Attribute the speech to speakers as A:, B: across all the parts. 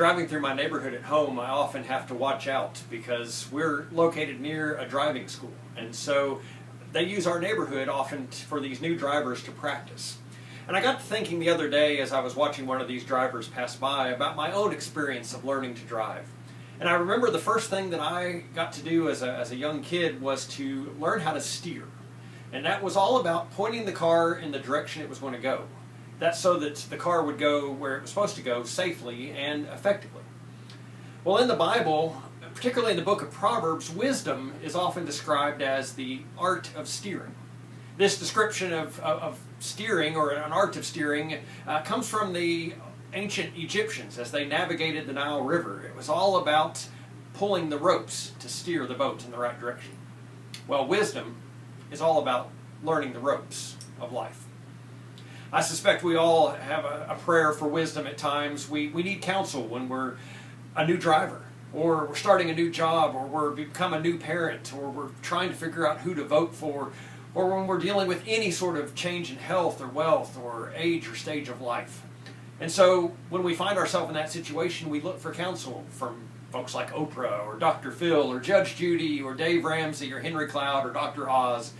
A: driving through my neighborhood at home, I often have to watch out because we're located near a driving school. And so they use our neighborhood often for these new drivers to practice. And I got to thinking the other day as I was watching one of these drivers pass by about my own experience of learning to drive. And I remember the first thing that I got to do as a young kid was to learn how to steer. And that was all about pointing the car in the direction it was going to go. That's so that the car would go where it was supposed to go safely and effectively. Well, in the Bible, particularly in the book of Proverbs, wisdom is often described as the art of steering. This description of steering, or an art of steering, comes from the ancient Egyptians as they navigated the Nile River. It was all about pulling the ropes to steer the boat in the right direction. Well, wisdom is all about learning the ropes of life. I suspect we all have a prayer for wisdom at times. We need counsel when we're a new driver, or we're starting a new job, or we're become a new parent, or we're trying to figure out who to vote for, or when we're dealing with any sort of change in health or wealth or age or stage of life. And so when we find ourselves in that situation, we look for counsel from folks like Oprah or Dr. Phil or Judge Judy or Dave Ramsey or Henry Cloud or Dr. Oz.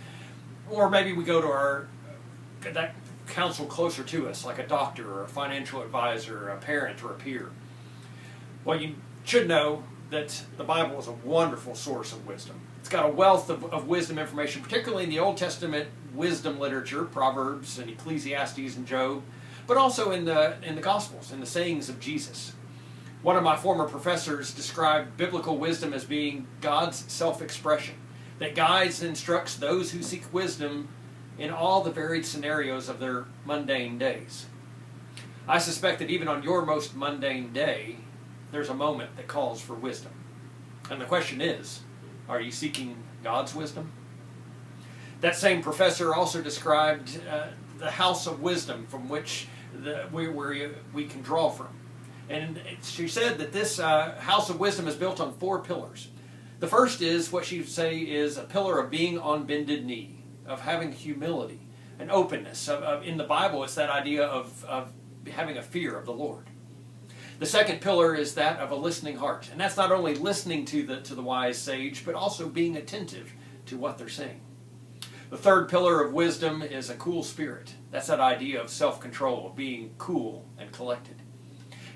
A: Or maybe we go to that counsel closer to us, like a doctor or a financial advisor, or a parent or a peer. Well, you should know that the Bible is a wonderful source of wisdom. It's got a wealth of wisdom information, particularly in the Old Testament wisdom literature, Proverbs and Ecclesiastes and Job, but also in the Gospels, in the sayings of Jesus. One of my former professors described biblical wisdom as being God's self-expression that guides and instructs those who seek wisdom in all the varied scenarios of their mundane days. I suspect that even on your most mundane day, there's a moment that calls for wisdom. And the question is, are you seeking God's wisdom? That same professor also described the house of wisdom from which we can draw from. And she said that this house of wisdom is built on 4 pillars. The first is what she would say is a pillar of being on bended knee, of having humility and openness. In the Bible, it's that idea of having a fear of the Lord. The second pillar is that of a listening heart. And that's not only listening to the wise sage, but also being attentive to what they're saying. The third pillar of wisdom is a cool spirit. That's that idea of self-control, of being cool and collected.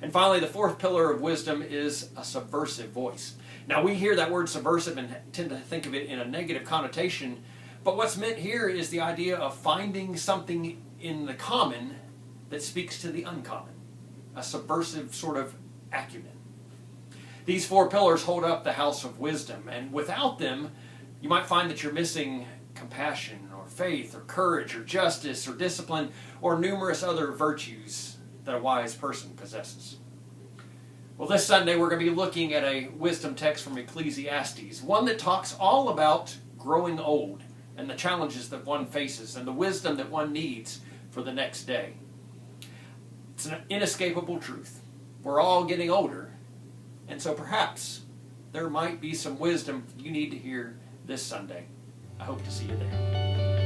A: And finally, the fourth pillar of wisdom is a subversive voice. Now, we hear that word subversive and tend to think of it in a negative connotation, but what's meant here is the idea of finding something in the common that speaks to the uncommon, a subversive sort of acumen. These 4 pillars hold up the house of wisdom, and without them, you might find that you're missing compassion or faith or courage or justice or discipline or numerous other virtues that a wise person possesses. Well, this Sunday we're going to be looking at a wisdom text from Ecclesiastes, one that talks all about growing old and the challenges that one faces and the wisdom that one needs for the next day. It's an inescapable truth. We're all getting older, and so perhaps there might be some wisdom you need to hear this Sunday. I hope to see you there.